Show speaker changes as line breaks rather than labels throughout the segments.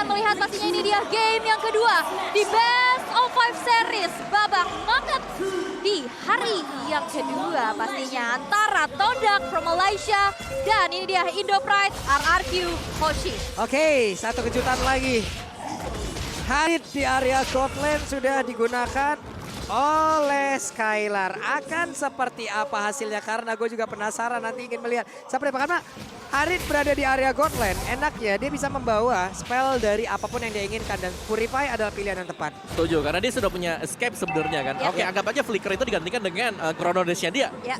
akan melihat pastinya ini dia game yang kedua di Best of 5 Series babak knockout di hari yang kedua pastinya antara Todak from Malaysia dan ini dia Indo Pride RRQ Hoshi.
Oke, satu kejutan lagi. Harid di area gold lane sudah digunakan oleh Skylar. Akan seperti apa hasilnya? Karena gue juga penasaran nanti ingin melihat seperti apa. Karena Harid berada di area gold lane, enaknya dia bisa membawa spell dari apapun yang dia inginkan. Dan Purify adalah pilihan yang tepat.
Setuju, karena dia sudah punya escape sebenarnya kan.
Ya.
Oke, anggap aja Flicker itu digantikan dengan Chrono Dash-nya dia.
Ya.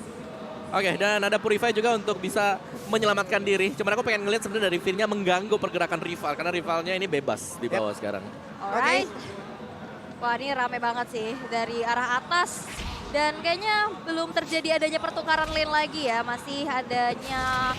Oke, dan ada Purify juga untuk bisa menyelamatkan diri. Cuman aku pengen ngeliat sebenarnya dari Finn-nya mengganggu pergerakan rival. Karena rivalnya ini bebas di bawah sekarang.
Alright. Wah ini rame banget sih dari arah atas. Dan kayaknya belum terjadi adanya pertukaran lane lagi ya. Masih adanya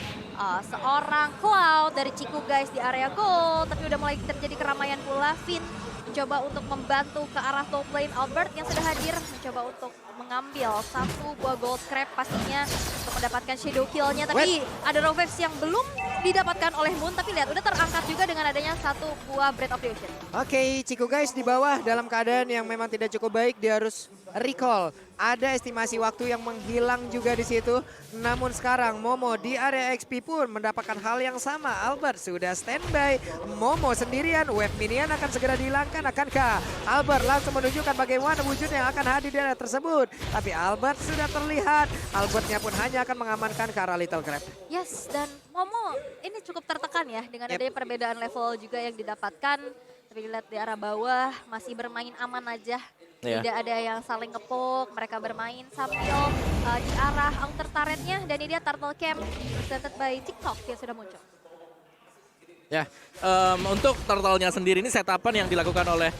seorang Cloud dari Ciku guys di area gold. Tapi udah mulai terjadi keramaian pula. Finn mencoba untuk membantu ke arah top lane. Albert yang sudah hadir mencoba untuk mengambil satu buah gold crab pastinya untuk mendapatkan shadow kill-nya. Tapi ada Rovex yang belum didapatkan oleh Moon. Tapi lihat udah terangkat juga dengan adanya satu buah Breath of the Ocean.
Oke, Ciku guys di bawah dalam keadaan yang memang tidak cukup baik. Dia harus recall. Ada estimasi waktu yang menghilang juga di situ. Namun sekarang Momo di area XP pun mendapatkan hal yang sama. Albert sudah standby. Momo sendirian. Wave minion akan segera dihilangkan. Akankah Albert langsung menunjukkan bagaimana wujud yang akan hadir di area tersebut? Tapi Albert sudah terlihat. Albertnya pun hanya akan mengamankan ke arah Little Crab.
Yes, dan Momo ini cukup tertekan ya dengan adanya perbedaan level juga yang didapatkan. Tapi lihat di arah bawah masih bermain aman aja. Tidak ada yang saling ngepok, mereka bermain sambil di arah outer turretnya. Dan ini dia Turtle Camp presented by TikTok yang sudah muncul.
Ya, untuk turtle-nya sendiri ini setapan yang dilakukan oleh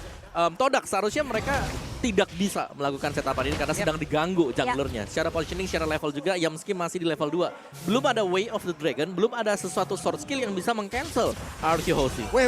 Todak. Seharusnya mereka tidak bisa melakukan setapan ini karena sedang diganggu junglernya. Secara positioning, secara level juga, Yamski masih di level 2. Belum ada Way of the Dragon, belum ada sesuatu sword skill yang bisa meng-cancel RRQ Hoshi.
Weh,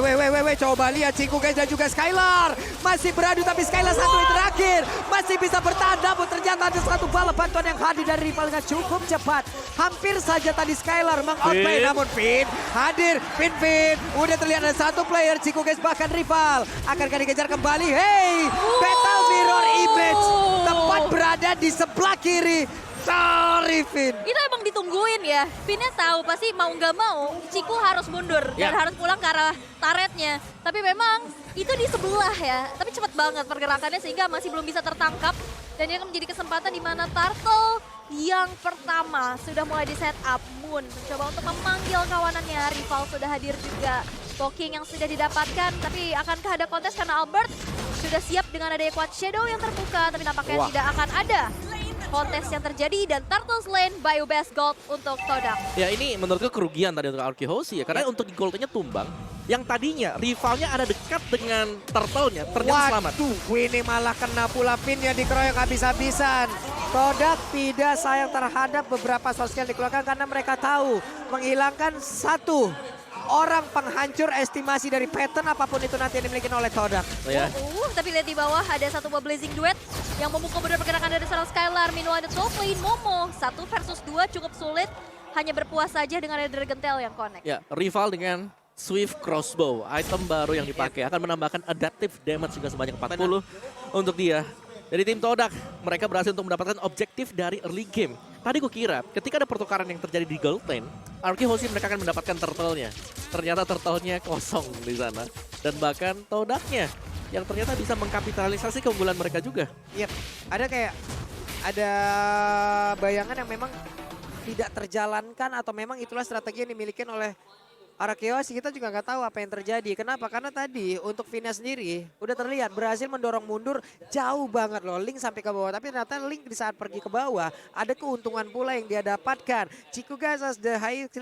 coba lihat Ciku guys dan juga Skylar. Masih beradu tapi Skylar satu yang terakhir. Masih bisa bertahan namun ternyata ada satu bala bantuan yang hadir dari rivalnya cukup cepat. Hampir saja tadi Skylar meng-outplay namun Finn hadir. Finn. Udah terlihat ada satu player Ciku guys bahkan rival. Akankah dikejar kembali? Hey, Battle Mirror Image tepat berada di sebelah kiri. Sorry Finn.
Itu emang ditungguin ya. Finnnya tahu pasti mau nggak mau Ciku harus mundur dan harus pulang ke arah turretnya. Tapi memang itu di sebelah ya. Tapi cepat banget pergerakannya sehingga masih belum bisa tertangkap. Dan ini akan menjadi kesempatan di mana Turtle yang pertama sudah mulai di set up. Moon mencoba untuk memanggil kawanannya. Rival sudah hadir juga. Poking yang sudah didapatkan. Tapi akankah ada kontes karena Albert sudah siap dengan adanya quad shadow yang terbuka. Tapi nampaknya tidak akan ada kontes yang terjadi dan Turtles Lane by Best Gold untuk Todak.
Ya ini menurutku kerugian tadi untuk RRQ Hoshi ya. Karena untuk di goldnya tumbang. Yang tadinya rivalnya ada dekat dengan turtle-nya, ternyata selamat.
Ini malah kena pula Finn yang dikeroyok habis-habisan. Todak tidak sayang terhadap beberapa sosial yang dikeluarkan karena mereka tahu menghilangkan satu orang penghancur estimasi dari pattern apapun itu nanti yang dimiliki oleh Todak.
Tapi lihat di bawah ada satu buah Blazing Duet yang memukul benar pergerakan dari seorang Skylar. Meanwhile the top lane Momo 1 versus 2 cukup sulit. Hanya berpuas saja dengan ada Dragon Tail yang connect.
Ya, rival dengan Swift Crossbow, item baru yang dipakai akan menambahkan adaptive damage juga sebanyak 40 untuk dia. Dari tim Todak, mereka berhasil untuk mendapatkan objektif dari early game. Tadi gue kira ketika ada pertukaran yang terjadi di gold lane, RRQ Hoshi mereka akan mendapatkan turtle-nya. Ternyata turtle-nya kosong di sana. Dan bahkan Todaknya yang ternyata bisa mengkapitalisasi keunggulan mereka juga.
Yep, ada bayangan yang memang tidak terjalankan atau memang itulah strategi yang dimiliki oleh RRQ Hoshi. Kita juga nggak tahu apa yang terjadi. Kenapa? Karena tadi untuk Vina sendiri udah terlihat berhasil mendorong mundur jauh banget loh. Link sampai ke bawah. Tapi ternyata Link di saat pergi ke bawah ada keuntungan pula yang dia dapatkan. Ciku guys as the highest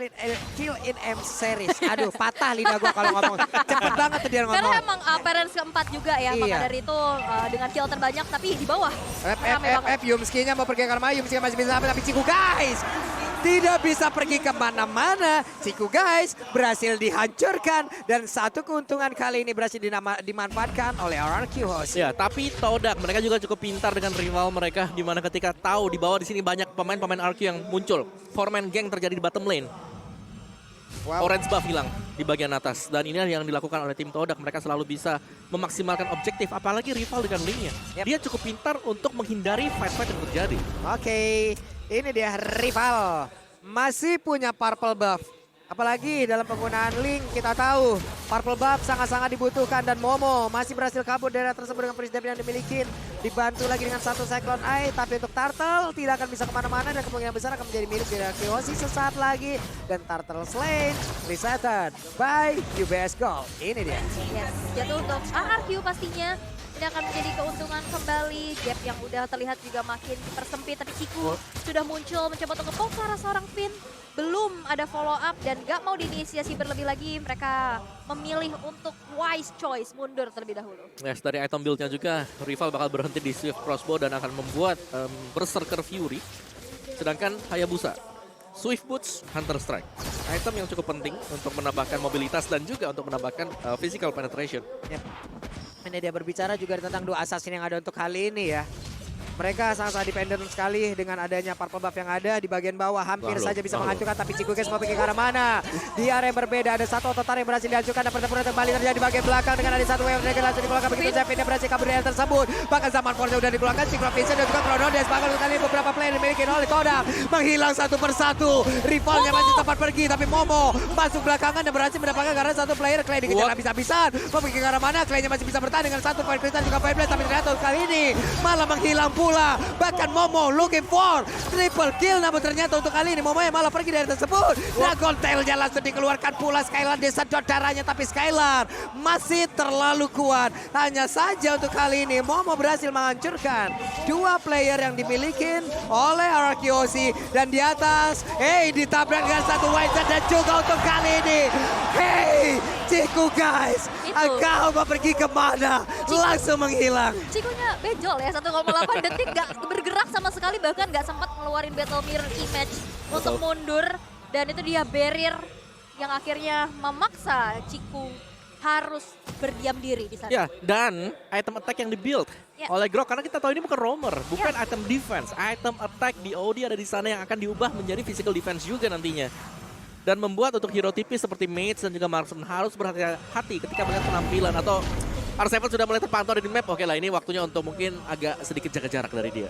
kill in M series. Aduh patah lidah gue kalau ngomong. Cepet banget tuh dia ngomong.
Karena emang parents keempat juga ya. Maka dari itu dengan kill terbanyak tapi di bawah.
Yumski-nya mau pergi ke mana? Yumski masih bisa sampai tapi Ciku guys tidak bisa pergi kemana-mana. Ciku guys berhasil dihancurkan dan satu keuntungan kali ini berhasil dimanfaatkan oleh RRQ Hoshi.
Ya, tapi Todak mereka juga cukup pintar dengan rival mereka di mana ketika tahu di bawah di sini banyak pemain-pemain RRQ yang muncul. 4-man gang terjadi di bottom lane.
Wow.
Orange buff hilang di bagian atas. Dan ini yang dilakukan oleh tim Todak. Mereka selalu bisa memaksimalkan objektif. Apalagi rival dengan linknya.
Yep.
Dia cukup pintar untuk menghindari fight-fight yang terjadi.
Oke, ini dia rival. Masih punya purple buff. Apalagi dalam penggunaan Link kita tahu purple buff sangat-sangat dibutuhkan dan Momo masih berhasil kabur dari daerah tersebut dengan Freeze Damage yang dimiliki. Dibantu lagi dengan satu Cyclone Eye, tapi untuk Turtle tidak akan bisa kemana-mana dan kemungkinan besar akan menjadi milik dari Arkeosi sesaat lagi. Dan Turtle slain, resetted by UBS Gold. Ini dia.
Yes, jatuh untuk RRQ pastinya. Ini akan menjadi keuntungan kembali. Gap yang udah terlihat juga makin dipersempit. Tapi Ciku sudah muncul mencoba untuk nge-poke ke arah seorang Finn. Belum ada follow up dan gak mau diinisiasi berlebih lagi. Mereka memilih untuk wise choice, mundur terlebih dahulu.
Yes, dari item build-nya juga, rival bakal berhenti di Swift Crossbow dan akan membuat Berserker Fury. Sedangkan Hayabusa, Swift Boots, Hunter Strike. Item yang cukup penting untuk menambahkan mobilitas dan juga untuk menambahkan physical penetration.
Yep. Ini dia berbicara juga tentang dua assassin yang ada untuk kali ini ya. Mereka sangat-sangat dependent sekali dengan adanya purple buff yang ada di bagian bawah. Hampir saja bisa menghancurkan, tapi Ciku guys mau pergi ke arah mana? Di area yang berbeda ada satu ototar yang berhasil dihancurkan dan pertempuran kembali terjadi di bagian belakang dengan ada satu wave dragon langsung dikeluarkan begitu saja. Pindah berhasil kabur dari area tersebut. Bahkan zaman Force sudah dikeluarkan, Cyclone Vision dan juga Chronodes. Bahkan kali beberapa player dimiliki oleh Todak menghilang satu persatu. Rivalnya masih sempat pergi, tapi Momo masuk belakangan dan berhasil mendapatkan karena satu player. Clay dikejar habis-habisan. Mau pergi ke arah mana? Claynya masih bisa bertahan dengan satu point kristal juga Fireblast, tapi ternyata kali ini malah menghilang pula. Bahkan Momo looking for triple kill, namun ternyata untuk kali ini Momo yang malah pergi dari tersebut. Dragon Tail-nya langsung dikeluarkan pula. Skylar disedot darahnya, tapi Skylar masih terlalu kuat. Hanya saja untuk kali ini Momo berhasil menghancurkan dua player yang dimiliki oleh Arkeosi. Dan di atas, ditabrak dengan satu Wizard dan juga untuk kali ini. Ciku guys, engkau mau pergi kemana? Langsung menghilang.
Cikunya bejol ya, 1,8 detik gak bergerak sama sekali, bahkan gak sempat ngeluarin Battle Mirror Image untuk mundur. Dan itu dia barrier yang akhirnya memaksa Ciku harus berdiam diri di sana.
Ya, dan item attack yang dibuild oleh Grok, karena kita tahu ini bukan roamer, bukan item defense. Item attack di OD ada di sana yang akan diubah menjadi physical defense juga nantinya. Dan membuat untuk hero tipis seperti Mage dan juga Marksman harus berhati-hati ketika melihat penampilan atau R7 sudah mulai terpantau di map. Oke lah, ini waktunya untuk mungkin agak sedikit jaga jarak dari dia.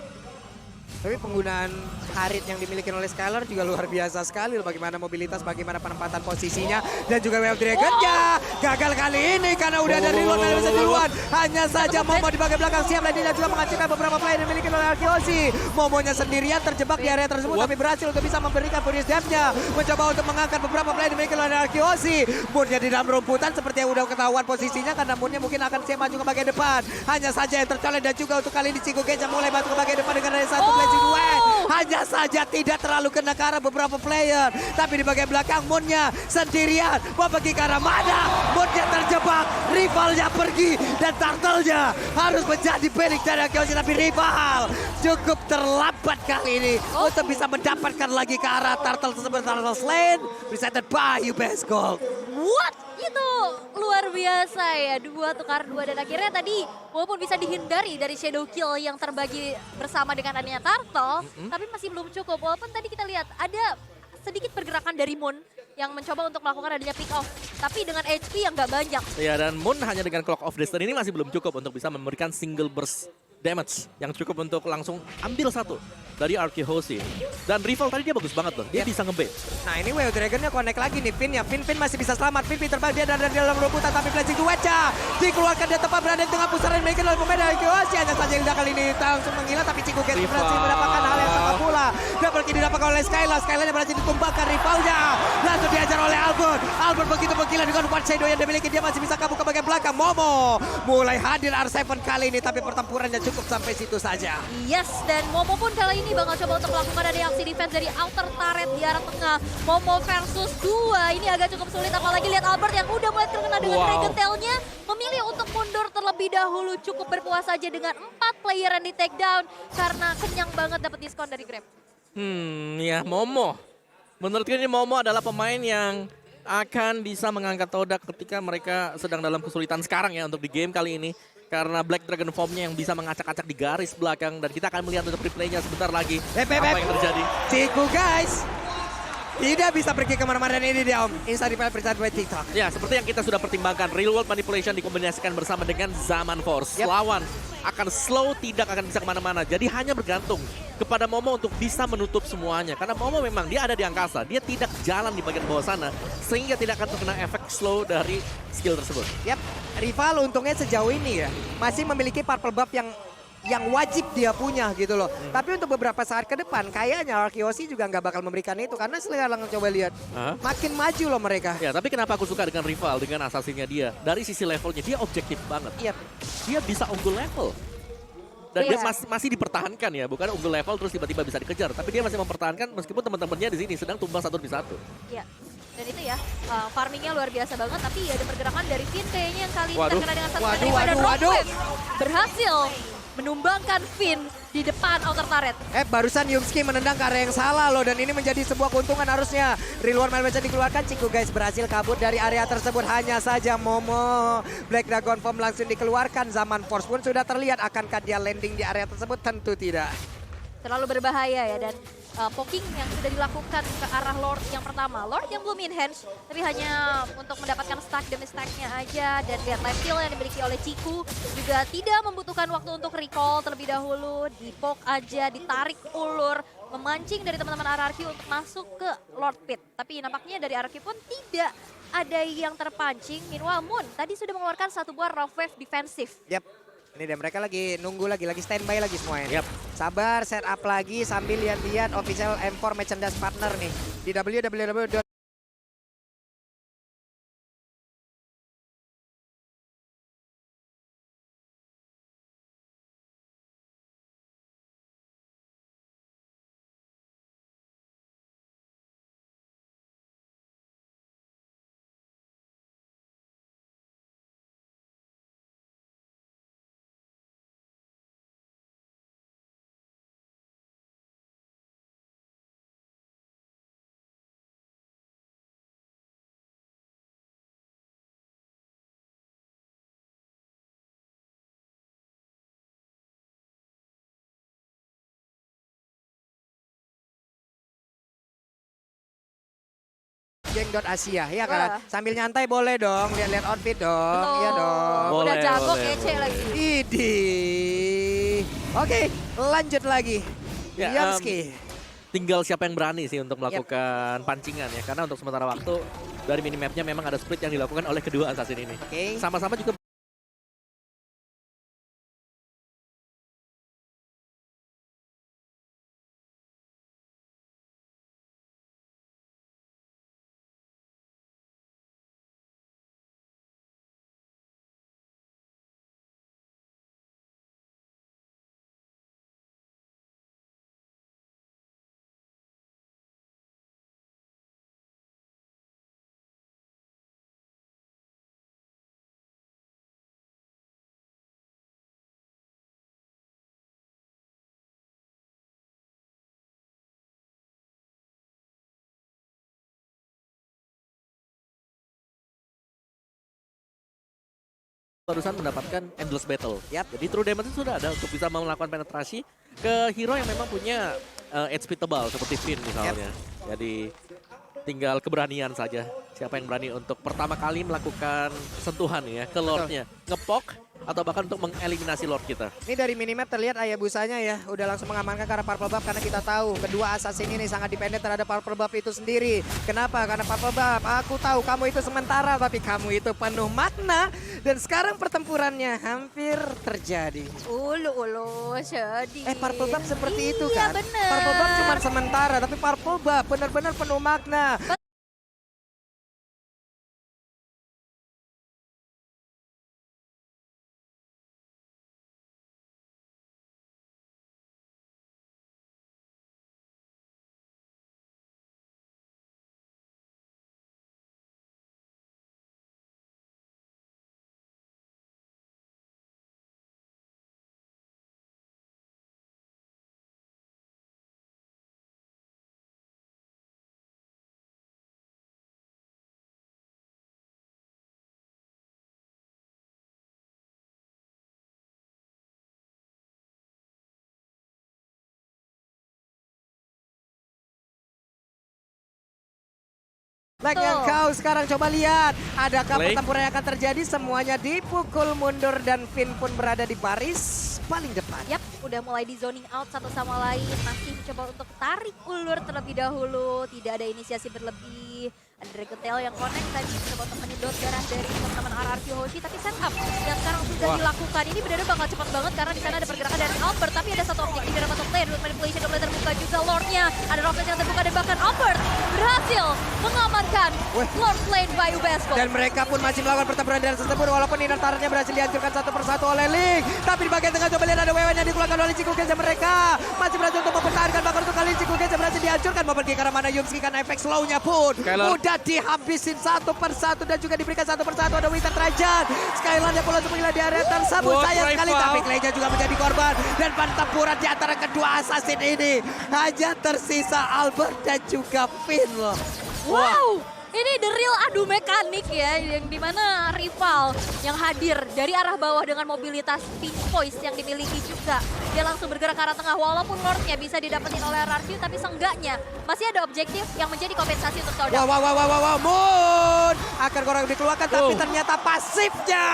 Tapi penggunaan Harit yang dimiliki oleh Skylar juga luar biasa sekali loh. Bagaimana mobilitas, bagaimana penempatan posisinya. Dan juga Wave Dragon-nya gagal kali ini karena udah ada reload dan bisa duluan. Hanya saja Momo di bagian belakang siap lagi dan juga menghancurkan beberapa player yang dimiliki oleh Arkeosi. Momonya sendirian terjebak di area tersebut tapi berhasil untuk bisa memberikan bonus damage-nya. Mencoba untuk mengangkat beberapa player yang dimiliki oleh Arkeosi. Moonnya di dalam rumputan seperti yang udah ketahuan posisinya karena Moonnya mungkin akan siap maju ke bagian depan. Hanya saja yang tercolek dan juga untuk kali ini Ciku Gage mulai masuk ke bagian depan dengan ada satu blazing duet. Hanya saja tidak terlalu kena ke arah beberapa player. Tapi di bagian belakang Moonnya sendirian. Mau pergi ke arah mana? Moonnya terjebak. Rivalnya pergi. Dan Turtle-nya harus menjadi panic dari Arkeosi. Tapi rival cukup terlambat kali ini. Untuk bisa mendapatkan lagi ke arah Turtle tersebut. Turtle slain. Presented by UBS Gold.
What? Itu luar biasa ya, 2 tukar 2 dan akhirnya tadi walaupun bisa dihindari dari shadow kill yang terbagi bersama dengan adanya Turtle, tapi masih belum cukup. Walaupun tadi kita lihat ada sedikit pergerakan dari Moon yang mencoba untuk melakukan adanya pick off, tapi dengan HP yang gak banyak.
Ya, dan Moon hanya dengan Clock of Destiny ini masih belum cukup untuk bisa memberikan single burst damage yang cukup untuk langsung ambil satu dari Arkeosi. Dan rival tadi dia bagus banget loh, dia bisa ngebait.
Nah ini Wave Dragon-nya connect lagi nih Finn ya. Finn masih bisa selamat. Finn terbang dia dari dalam rumputan tapi flashing duetnya dikeluarkan dia tepat berada di tengah pusaran yang dimiliki oleh pemain dari Arkeosi. Hanya saja Hilda kali ini langsung menghilang tapi Ciku Gage berhasil mendapatkan hal yang sama pula. Double kill didapatkan oleh Skylar. Skylar-nya berhasil ditumbangkan rivalnya. Langsung diajar oleh Albert. Albert begitu menggila dengan one shadow yang dimiliki, dia masih bisa kabur ke bagian belakang. Momo mulai hadir R7 kali ini tapi pertempurannya cukup sampai situ saja.
Yes, dan Momo pun kali ini bakal coba untuk melakukan ada aksi defense dari outer turret di arah tengah. Momo versus 2, ini agak cukup sulit apalagi lihat Albert yang udah mulai terkena dengan Dragon Tail-nya. Memilih untuk mundur terlebih dahulu, cukup berpuas saja dengan 4 player yang di take down karena kenyang banget dapat diskon dari Grab.
Ya Momo. Menurutku ini Momo adalah pemain yang akan bisa mengangkat Todak ketika mereka sedang dalam kesulitan sekarang ya untuk di game kali ini. Karena Black Dragon Form-nya yang bisa mengacak-acak di garis belakang. Dan kita akan melihat untuk replaynya sebentar lagi. Apa yang terjadi.
Ciku guys. Tidak bisa pergi kemana-mana, dan ini dia Om. Insta di present by TikTok.
Ya, seperti yang kita sudah pertimbangkan, real world manipulation dikombinasikan bersama dengan Zaman Force.
Yap.
Lawan akan slow, tidak akan bisa kemana-mana. Jadi hanya bergantung kepada Momo untuk bisa menutup semuanya. Karena Momo memang dia ada di angkasa, dia tidak jalan di bagian bawah sana, sehingga tidak akan terkena efek slow dari skill tersebut.
Yap, rival untungnya sejauh ini ya masih memiliki purple buff yang wajib dia punya gitu loh. Tapi untuk beberapa saat ke depan kayaknya Arkeosi juga nggak bakal memberikan itu karena sekarang coba lihat makin maju loh mereka.
Ya, tapi kenapa aku suka dengan rival, dengan asasinnya dia? Dari sisi levelnya, dia objektif banget.
Yap.
Dia bisa unggul level. Dan dia
Iya.
masih dipertahankan ya, bukan unggul level terus tiba-tiba bisa dikejar. Tapi dia masih mempertahankan meskipun teman-temannya di sini sedang tumbang satu demi satu.
Iya. Dan itu ya, farmingnya luar biasa banget, tapi ada pergerakan dari Finn kayaknya yang kali ini
Waduh.
terkena dengan satu
Waduh,
daripada
waduh, waduh.
Rockfist. Berhasil menumbangkan Finn di depan outer turret.
Barusan Yumski menendang ke area yang salah loh, dan ini menjadi sebuah keuntungan harusnya. Real World Manipulation dikeluarkan, Ciku guys berhasil kabur dari area tersebut. Hanya saja Momo Black Dragon Form langsung dikeluarkan. Zaman Force pun sudah terlihat, akankah dia landing di area tersebut? Tentu tidak.
Terlalu berbahaya ya, dan poking yang sudah dilakukan ke arah Lord yang pertama. Lord yang belum in-hands, tapi hanya untuk mendapatkan stack demi stacknya aja. Dan lihat life steal yang dimiliki oleh Ciku juga tidak membutuhkan waktu untuk recall terlebih dahulu. Di-poke aja, ditarik ulur, memancing dari teman-teman RRQ untuk masuk ke Lord Pit. Tapi nampaknya dari RRQ pun tidak ada yang terpancing. Meanwhile Moon tadi sudah mengeluarkan satu buah rough wave defensif.
Yap. Ini deh mereka lagi nunggu lagi standby lagi semuanya.
Yap.
Sabar, set up lagi sambil lihat-lihat official M4 merchandise partner nih di www. Geng.Asia ya kan. Sambil nyantai boleh dong, lihat-lihat outfit dong. Iya dong.
Udah
Boleh,
jago
boleh,
kece
boleh.
lagi.
Idih. Oke, lanjut lagi.
Ya,
Yamski.
Tinggal siapa yang berani sih untuk melakukan pancingan ya. Karena untuk sementara waktu dari minimapnya memang ada split yang dilakukan oleh kedua assassin ini.
Oke.
Sama-sama juga barusan mendapatkan endless battle.
Yap.
Jadi true damage itu sudah ada untuk bisa melakukan penetrasi ke hero yang memang punya HP tebal seperti Finn misalnya. Jadi tinggal keberanian saja. Siapa yang berani untuk pertama kali melakukan sentuhan ya ke Lordnya. Ngepok atau bahkan untuk mengeliminasi Lord kita.
Ini dari minimap terlihat Ayabusanya ya udah langsung mengamankan karena purple buff, karena kita tahu kedua assassin ini sangat dependen terhadap purple buff itu sendiri. Kenapa? Karena purple buff, aku tahu kamu itu sementara tapi kamu itu penuh makna, dan sekarang pertempurannya hampir terjadi.
Ulu sedih.
Purple buff seperti itu
Iya,
kan?
bener.
Purple buff cuma sementara tapi purple buff benar-benar penuh makna. Like
Betul.
yang kau sekarang coba lihat. Adakah
Play.
pertempuran yang akan terjadi? Semuanya dipukul mundur dan Finn pun berada di baris paling depan.
Yap, udah mulai di zoning out satu sama lain. Masih mencoba untuk tarik ulur terlebih dahulu. Tidak ada inisiasi berlebih. Ada Dragon Tail yang connect tadi mencoba untuk menyedot darah dari teman-teman RRQ Hoshi. Tapi setup yang sekarang sudah
Wah.
dilakukan. Ini benar-benar bakal cepat banget karena di sana ada pergerakan dari Albert. Tapi ada satu objektif dari masuk player. Root manipulation udah mulai terbuka juga Lordnya. Ada Rocklet yang terbuka dan bahkan Albert berhasil mengamankan
Weh.
Lord Lane by Ubesco.
Dan mereka pun masih melakukan pertempuran dari tersebut walaupun inner turretnya berhasil dihancurkan satu persatu oleh Link. Tapi di bagian tengah coba lihat ada wewen yang dikeluarkan oleh Chico Genja mereka. Masih berhasil untuk mempertahankan bahkan untuk kali ini Chico Genja berhasil dihancurkan. Mau pergi ke arah mana Yumski karena efek slow-nya pun
Skylar.
udah dihabisin satu persatu dan juga diberikan satu persatu. Ada Winter Trajan. Skylar yang pula semula di area tersebut.
What
Sayang sekali
rival.
tapi Clay-nya juga menjadi korban. Dan pertempuran di antara kedua assassin ini hanya tersisa Albert dan juga Finn loh.
Wow, ini the real adu mekanik ya, yang dimana rival yang hadir dari arah bawah dengan mobilitas pink voice yang dimiliki juga. Dia langsung bergerak ke arah tengah, walaupun Lordnya bisa didapetin oleh RRQ, tapi seenggaknya masih ada objektif yang menjadi kompensasi untuk Todak.
Wow, Moon akan korang dikeluarkan tapi
Oh.
ternyata pasifnya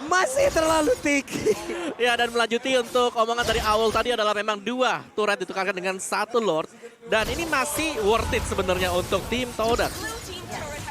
masih terlalu tinggi.
Ya, dan melanjuti untuk omongan dari awal tadi adalah memang 2 turret ditukarkan dengan 1 Lord. Dan ini masih worth it sebenarnya untuk tim Todak.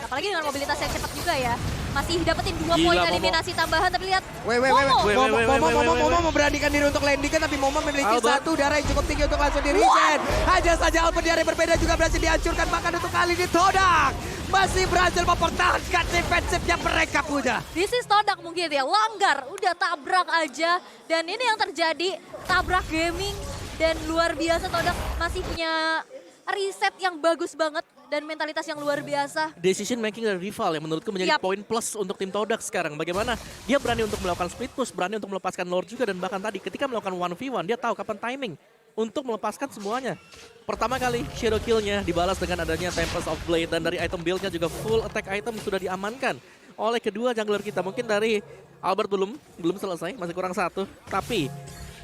Apalagi dengan mobilitas yang cepat juga ya. Masih dapetin 2
Gila,
poin
Momo.
eliminasi tambahan, tapi lihat
Weh.
Momo.
Momo memberanikan diri untuk landingkan tapi Momo memiliki
Albert.
satu darah yang cukup tinggi untuk langsung di regen. Hanya saja Albert di area berbeda juga berhasil dihancurkan bahkan untuk kali ini Todak masih berhasil mempertahankan defensif yang mereka punya.
This is Todak mungkin ya, langgar, udah tabrak aja. Dan ini yang terjadi, tabrak gaming. Dan luar biasa Todak masih punya riset yang bagus banget dan mentalitas yang luar biasa.
Decision making dari rival yang menurutku menjadi
Yap.
poin plus untuk tim Todak sekarang. Bagaimana dia berani untuk melakukan split push, berani untuk melepaskan Lord juga, dan bahkan tadi ketika melakukan 1v1 dia tahu kapan timing untuk melepaskan semuanya. Pertama kali shadow kill-nya dibalas dengan adanya Tempest of Blade, dan dari item build-nya juga full attack item sudah diamankan oleh kedua jungler kita. Mungkin dari Albert belum selesai, masih kurang 1. Tapi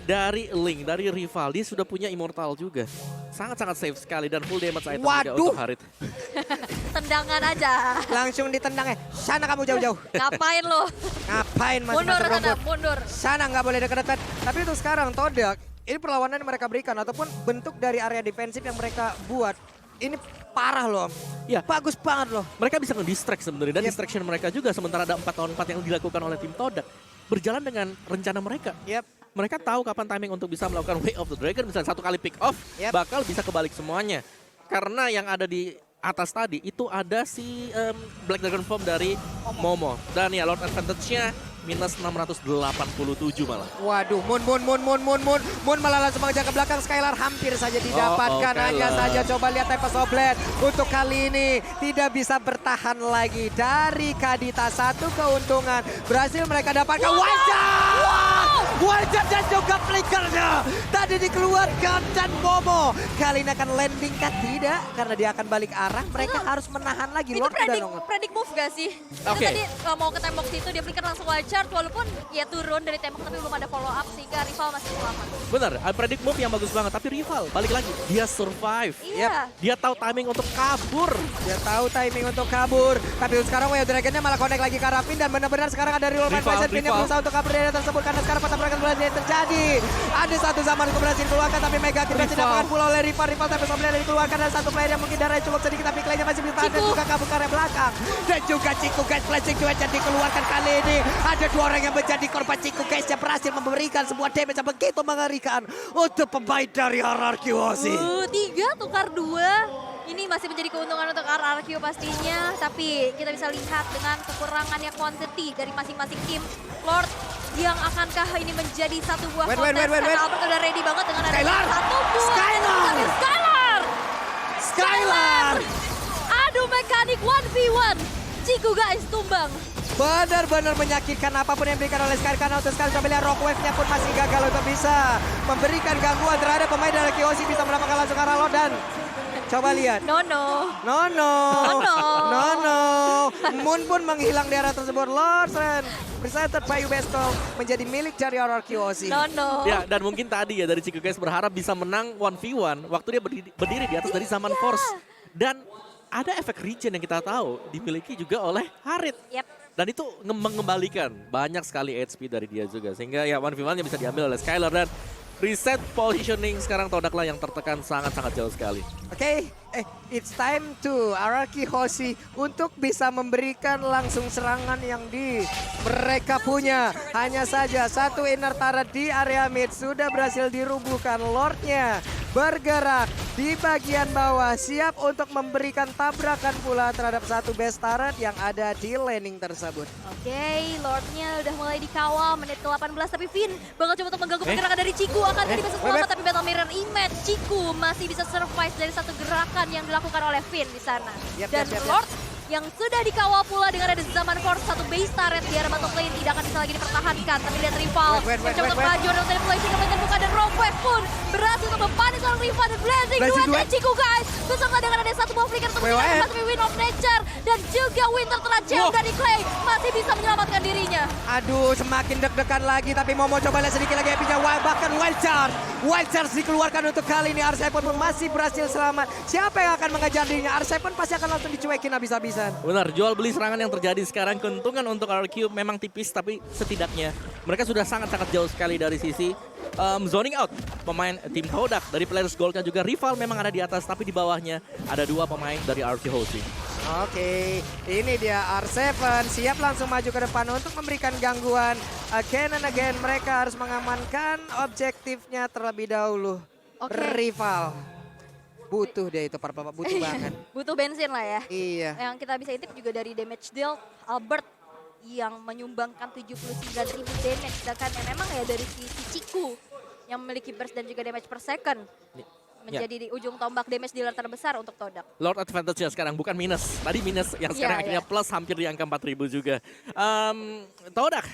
dari Link, dari rival, dia sudah punya Immortal juga. Sangat-sangat safe sekali dan full damage item juga
Waduh.
untuk Harit.
Tendangan aja.
Langsung ditendang sana kamu jauh-jauh.
Ngapain lo?
Ngapain
Mundur
masuk
sana,
rumput?
mundur.
Sana nggak boleh dekat-dekat. Tapi untuk sekarang Todak, ini perlawanan yang mereka berikan ataupun bentuk dari area defensif yang mereka buat. Ini parah loh.
Ya.
Bagus banget loh.
Mereka bisa nge-distract sebenarnya, dan
Yep.
distraction mereka juga sementara ada 4 lawan 4 yang dilakukan oleh tim Todak. Berjalan dengan rencana mereka.
Yep.
Mereka tahu kapan timing untuk bisa melakukan Way of the Dragon, misalnya 1 kali pick off,
Yep.
bakal bisa kebalik semuanya. Karena yang ada di atas tadi, itu ada si Black Dragon Form dari Momo. Dan ya Lord Advantage-nya minus 687 malah.
Waduh, Moon malah langsung mengejar ke belakang. Skylar hampir saja didapatkan.
Oh,
Hanya
Skylar.
saja coba lihat Tempest of Blade. Untuk kali ini tidak bisa bertahan lagi. Dari Kadita, satu keuntungan. Berhasil mereka dapatkan. Wajah dan juga flickernya. Tadi dikeluarkan dan Momo. Kali ini akan landing kan? Tidak. Karena dia akan balik arah. Mereka harus menahan lagi.
Itu
Lord udah nongol.
predict move gak sih?
Oke.
Itu tadi mau ke tembok situ, dia flicker langsung wild charge, walaupun ya turun dari tembok tapi belum ada follow up sehingga rival masih selamat.
Benar, predict move yang bagus banget, tapi rival balik lagi, dia survive.
Iya.
Dia tahu timing untuk kabur.
Dia tahu timing untuk kabur. Tapi sekarang Way of the Dragon-nya malah connect lagi ke arah Finn. Dan benar-benar sekarang ada real man
Rival,
Finn yang
rival.
berusaha untuk kabur dari area tersebut. Karena sekarang pertempuran berhasil terjadi. Ada satu zaman untuk berhasil dikeluarkan. Tapi Mega Kid berhasil
Rival.
didapatkan pula oleh rival. Rival tapi sebenarnya dikeluarkan. Dan satu player yang mungkin darahnya cukup sedikit. Tapi Clay-nya masih bisa tahan. Dan
Ciku.
juga kabur ke area belakang. Dan juga Ciku guys. Flashing duet yang dikeluarkan kali ini. Ada 2 orang yang menjadi korban Ciku guys. Yang berhasil memberikan sebuah damage yang begitu mengerikan. Untuk pemain dari RRQ Aussie.
3 tukar 2. Ini masih menjadi keuntungan untuk RRQ pastinya. Tapi kita bisa lihat dengan kekurangannya quantity dari masing-masing tim. Lord yang akankah ini menjadi satu buah
Wait.
kontes. Karena Albert udah ready banget dengan ada
Skylar!
satu buah.
Skylar!
Skylar!
Skylar!
Aduh mekanik 1v1. Ciku guys tumbang.
Benar-benar menyakitkan apapun yang diberikan oleh Sky karena untuk sekali coba lihat Rock Wave-nya pun masih gagal untuk bisa memberikan gangguan terhadap pemain dari Kiyoshi bisa mendapatkan langsung arah lo dan coba lihat.
No.
Moon pun menghilang di area tersebut. Lord Ren presented by Ubesco menjadi milik dari RRQ Aussie.
No.
Ya, dan mungkin tadi ya dari Chico Guys berharap bisa menang 1v1 waktu dia berdiri di atas dari Zaman Force. Dan ada efek regen yang kita tahu dimiliki juga oleh Harit.
Yap.
Dan itu mengembalikan banyak sekali HP dari dia juga. Sehingga ya 1v1-nya bisa diambil oleh Skylar dan reset positioning sekarang Todak lah yang tertekan sangat-sangat jauh sekali.
Oke, it's time to RRQ Hoshi untuk bisa memberikan langsung serangan yang mereka punya. Hanya saja satu inner turret di area mid sudah berhasil dirubuhkan. Lordnya bergerak di bagian bawah, siap untuk memberikan tabrakan pula terhadap satu base turret yang ada di laning tersebut.
Oke, Lordnya udah mulai dikawal menit ke-18 tapi Finn bakal coba untuk mengganggu pergerakan dari Ciku. Akankah dia bisa selamat tapi Battle Mirror Image Ciku masih bisa survive dari satu gerakan yang dilakukan oleh Finn di sana. Dan Lord yang sudah dikawal pula dengan ada Zaman Force, satu base turret di area bottom lane tidak akan bisa lagi dipertahankan. Tapi lihat rival mencoba untuk melaju dan manipulasi yang terbuka dan Rogue pun berhasil untuk mempanis seorang rival dan Blazing Duet dari Ciku guys. Beserta dengan ada satu ball flicker untuk menyelamatkan tapi Wind of Nature dan juga Winter Trajectory dari Clay masih bisa menyelamatkan dirinya.
Aduh, semakin deg-degan lagi tapi Momo coba lihat sedikit lagi epinya, bahkan Wild Charge dikeluarkan untuk kali ini. R7 pun masih berhasil selamat. Siapa yang akan mengejar dirinya? R7 pasti akan langsung dicuekin habis-habisan.
Benar, jual beli serangan yang terjadi sekarang. Keuntungan untuk RRQ memang tipis, tapi setidaknya mereka sudah sangat-sangat jauh sekali dari sisi zoning out pemain tim Todak. Dari players goldnya juga rival memang ada di atas, tapi di bawahnya ada dua pemain dari RRQ Hoshi.
Oke, ini dia R7 siap langsung maju ke depan untuk memberikan gangguan. Again and again mereka harus mengamankan objektifnya terlebih dahulu. Rival. Butuh dia itu, butuh banget.
Butuh bensin lah ya.
Iya.
Yang kita bisa intip juga dari damage deal Albert yang menyumbangkan 79.000 damage. Sedangkan yang memang ya dari sisi Ciku yang memiliki burst dan juga damage per second. Menjadi di ujung tombak damage dealer terbesar untuk Todak.
Lord advantage-nya sekarang bukan minus. Tadi minus yang sekarang akhirnya plus hampir di angka 4.000 juga. Todak,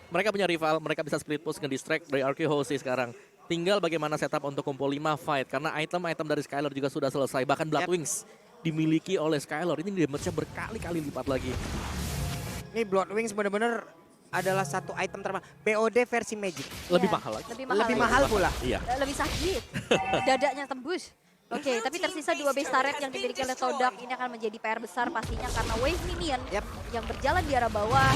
mereka punya rival, mereka bisa split push nge-distract dari RRQ Hoshi sekarang. Tinggal bagaimana setup untuk kumpul 5 fight. Karena item-item dari Skylar juga sudah selesai. Bahkan Blood Wings dimiliki oleh Skylar. Ini damage-nya berkali-kali lipat lagi.
Ini Blood Wings benar-benar adalah satu item termahal. BOD versi Magic.
Lebih mahal lagi.
Lebih mahal pula.
Iya.
Lebih sakit. Dadanya tembus. Oke, tapi tersisa 2 base turret yang dimiliki oleh Todak. Ini akan menjadi PR besar pastinya karena wave minion yang berjalan di arah bawah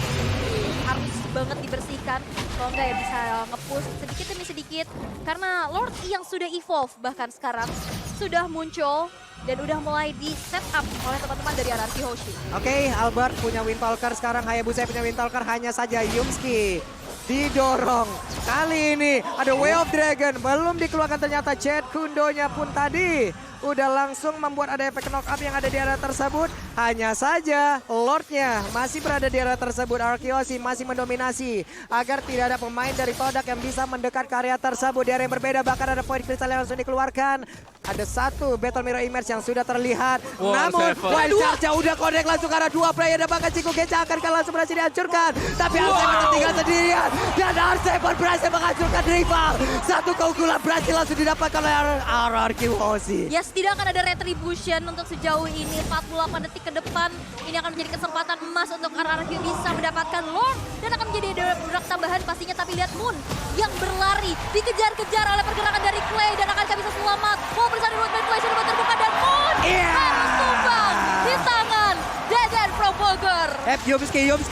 harus banget dibersihkan. Kalau enggak ya bisa nge-push sedikit demi sedikit. Karena Lord yang sudah evolve bahkan sekarang sudah muncul dan udah mulai di setup oleh teman-teman dari RRQ Hoshi.
Oke, Albert punya Windtalker sekarang, Hayabusa punya Windtalker, hanya saja Yumski didorong. Kali ini ada Way of Dragon, belum dikeluarkan ternyata Jet Kundonya pun tadi udah langsung membuat ada efek knock up yang ada di area tersebut. Hanya saja Lordnya masih berada di area tersebut. RRQ Hoshi masih mendominasi agar tidak ada pemain dari Todak yang bisa mendekat ke area tersebut. Di area yang berbeda bahkan ada Void Crystal yang langsung dikeluarkan. Ada satu Battle Mirror Image yang sudah terlihat. Namun Wild Charge udah connect langsung karena 2 player dan bahkan Ciku Geca akan langsung berhasil dihancurkan. Tapi R7 tertinggal sendirian dan R7 berhasil menghancurkan rival. Satu keunggulan berhasil langsung didapatkan oleh RRQ Hoshi.
Yes, tidak akan ada retribution untuk sejauh ini. 48 detik ke depan ini akan menjadi kesempatan emas untuk RRQ bisa mendapatkan Lord dan akan menjadi berat tambahan pastinya. Tapi lihat Moon yang berlari dikejar-kejar oleh pergerakan dari Clay dan akankah bisa selamat. Bersama dengan manipulation sudah terbuka dan Moon harus tumbang di tangan Deden Provoker.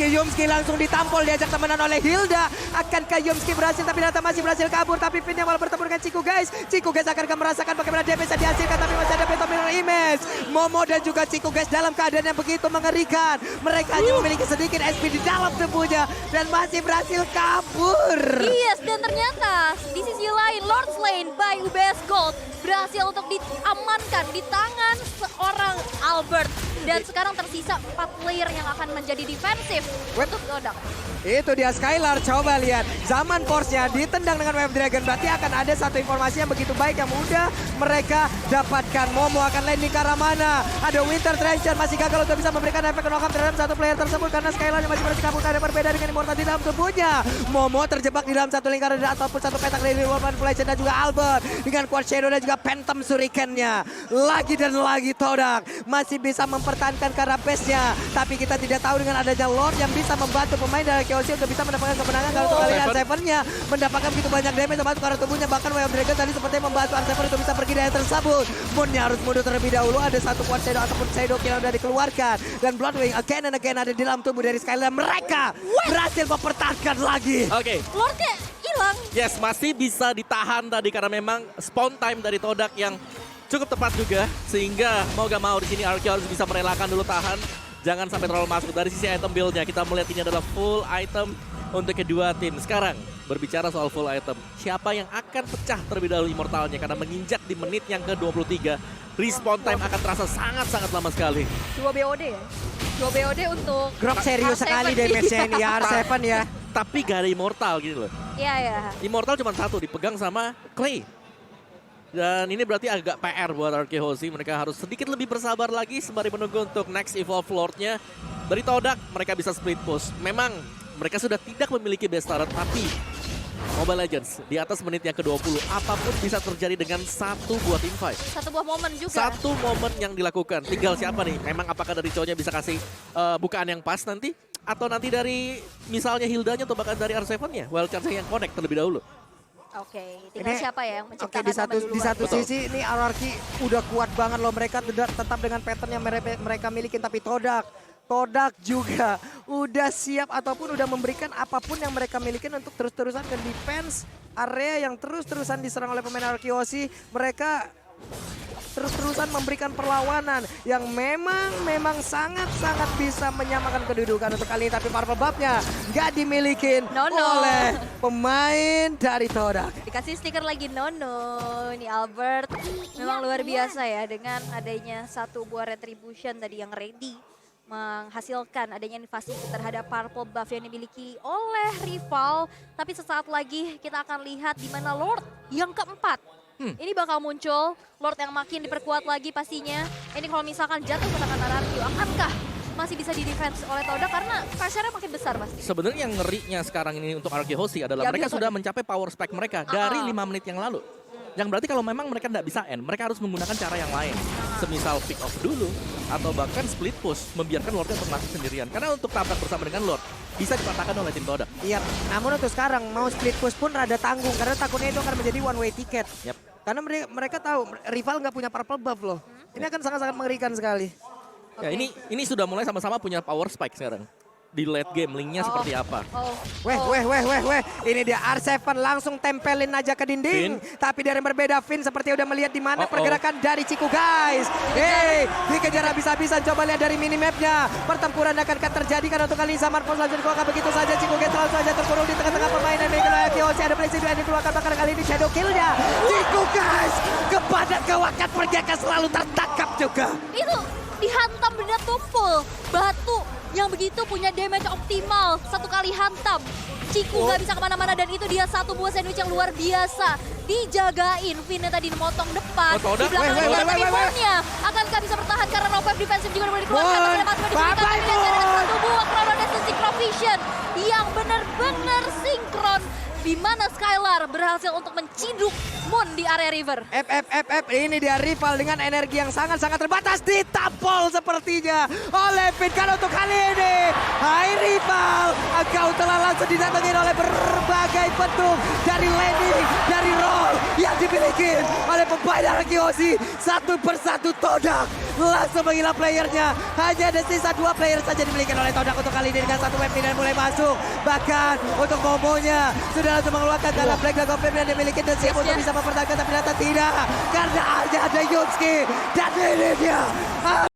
Yumski langsung ditampol, diajak temenan oleh Hilda. Akankah Yumski berhasil tapi ternyata masih berhasil kabur. Tapi Finn yang malah bertemu dengan Ciku guys. Ciku guys akan merasakan bagaimana dia bisa dihasilkan. Tapi masih ada Battle Mirror Image. Momo dan juga Ciku guys dalam keadaan yang begitu mengerikan. Mereka hanya memiliki sedikit SP di dalam tubuhnya dan masih berhasil kabur.
Yes, dan ternyata di sisi lain Lord Slain by UBS Gold berhasil untuk diamankan di tangan seorang Albert. Dan sekarang tersisa 4 player yang akan menjadi defensif untuk Todak.
Itu dia Skylar, coba lihat. Zaman Force-nya ditendang dengan Wave Dragon. Berarti akan ada satu informasi yang begitu baik yang mudah mereka dapatkan. Momo akan landing ke arah mana? Ada Winter Trencher masih gagal untuk bisa memberikan efek knock up terhadap satu player tersebut. Karena Skylar yang masih berhasil kabur. Ada berbeda dengan Immortal di dalam tubuhnya. Momo terjebak di dalam satu lingkaran ataupun satu petak dari Wolfman Flash dan juga Albert. Dengan Quad Shadow dan juga Phantom Shuriken-nya. Lagi dan lagi Todak masih bisa mempertahankan ke arah base-nya. Tapi kita tidak tahu tahu dengan adanya Lord yang bisa membantu pemain dari KOC untuk bisa mendapatkan kemenangan. Kalau untuk kali ini Unseven-nya mendapatkan begitu banyak damage membantu karena tubuhnya. Bahkan Way of Dragon tadi sepertinya membantu Unseven untuk bisa pergi dari tersebut. Moonnya harus mundur terlebih dahulu. Ada satu quad shadow ataupun shadow kill yang sudah dikeluarkan. Dan Bloodwing again and again ada di dalam tubuh dari Skylar. Mereka berhasil mempertahankan lagi.
Oke.
Lordnya hilang.
Yes, masih bisa ditahan tadi karena memang spawn time dari Todak yang cukup tepat juga. Sehingga mau gak mau di sini Arkeon harus bisa merelakan dulu tahan. Jangan sampai terlalu masuk. Dari sisi item build-nya kita melihat ini adalah full item untuk kedua tim. Sekarang berbicara soal full item. Siapa yang akan pecah terlebih dahulu immortalnya karena menginjak di menit yang ke-23. Respawn time akan terasa sangat-sangat lama sekali.
2 BOD ya. 2 BOD untuk
Grok serius
R7.
sekali damage-nya ini ya R7 ya.
Tapi gak ada immortal gitu loh.
Iya ya.
Immortal cuma satu dipegang sama Clay. Dan ini berarti agak PR buat Arkehosi. Mereka harus sedikit lebih bersabar lagi sembari menunggu untuk next evolve Lord-nya. Dari Todak mereka bisa split push. Memang mereka sudah tidak memiliki best turret, tapi Mobile Legends di atas menit yang ke-20 apapun bisa terjadi dengan satu buah team fight.
Satu buah momen juga.
Satu momen yang dilakukan. Tinggal siapa nih? Memang apakah dari cowoknya bisa kasih bukaan yang pas nanti? Atau nanti dari misalnya Hildanya atau bahkan dari R7-nya? Wild Chance yang connect terlebih dahulu.
Oke, tinggal
Ini-
siapa ya yang
Oke,
menciptakan
di satu
Betul.
sisi ini RRQ udah kuat banget loh, mereka tetap dengan pattern yang mereka miliki, tapi Todak juga udah siap ataupun udah memberikan apapun yang mereka miliki untuk terus-terusan ke defense area yang terus-terusan diserang oleh pemain Arkeosi. Mereka terus-terusan memberikan perlawanan yang memang sangat-sangat bisa menyamakan kedudukan untuk kali ini. Tapi Purple Buff-nya nggak dimiliki
No.
oleh pemain dari Todak.
Dikasih stiker lagi Nono. Ini Albert memang luar biasa ya dengan adanya satu buah retribution tadi yang ready menghasilkan adanya invasi terhadap Purple Buff yang dimiliki oleh rival. Tapi sesaat lagi kita akan lihat di mana Lord yang keempat. Ini bakal muncul, Lord yang makin diperkuat lagi pastinya. Ini kalau misalkan jatuh ke tangan Ararkyu, akankah masih bisa di defense oleh Todak karena pressure-nya makin besar pasti.
Sebenarnya yang ngerinya sekarang ini untuk Arkehosi adalah
Ya,
mereka
biasa.
sudah mencapai power spike mereka dari 5 menit yang lalu. Yang berarti kalau memang mereka tidak bisa end, mereka harus menggunakan cara yang lain. Semisal pick off dulu, atau bahkan split push, membiarkan Lordnya untuk mati sendirian. Karena untuk tabrak bersama dengan Lord, bisa dipatahkan oleh tim Todak.
Iya, namun untuk sekarang mau split push pun rada tanggung karena takutnya itu akan menjadi one way ticket.
Yap.
Karena mereka tahu rival nggak punya purple buff loh. Ini akan sangat-sangat mengerikan sekali.
Ya, ini sudah mulai sama-sama punya power spike sekarang. Di late game, linknya seperti apa.
Weh. Ini dia R7 langsung tempelin aja ke dinding. Tapi dari yang berbeda, Finn seperti udah melihat di mana pergerakan dari Ciku guys. Hey, dikejar habis-habisan. Coba lihat dari minimapnya. Pertempuran akan terjadi karena untuk kali ini Samar Force langsung dikeluarkan begitu saja. Ciku guys langsung saja terkurung di tengah-tengah permainan. Miguel Kiosi ada Blaze yang dikeluarkan bahkan kali ini shadow kill-nya. Ciku guys, kepada kawakan mereka selalu tertangkap juga.
Itu dihantam benda tumpul, batu yang begitu punya damage optimal. Satu kali hantam, Ciku nggak bisa kemana-mana dan itu dia satu buah sandwich yang luar biasa. Dijagain, Vinnya tadi memotong depan.
Todak.
Di belakangnya tapi
Weh.
Moonnya akankah bisa bertahan karena no wave defensive juga boleh dikeluarkan.
Moon,
Tapi ada Matthew
bye-bye,
tapi lihat ada
Moon.
satu buah Chrono Dance Synchrovision yang benar-benar sinkron. Di mana Skylar berhasil untuk menciduk Moon di area river.
FFFF ini dia rival dengan energi yang sangat-sangat terbatas ditampol sepertinya oleh Finn. Karena untuk kali ini, hai rival, engkau telah langsung didatengin oleh berbagai bentuk dari landing, dari roll yang dimiliki oleh pemain Arkeosi. Satu persatu Todak langsung menghilangkan playernya. Hanya ada sisa 2 player saja dimiliki oleh Todak untuk kali ini dengan satu wave dan mulai masuk. Bahkan untuk Momonya sudah langsung mengeluarkan karena Black Dragon Flame yang dimiliki dan siap untuk bisa mempertahankan tapi ternyata tidak. Karena hanya ada Yutsuki dan ini dia.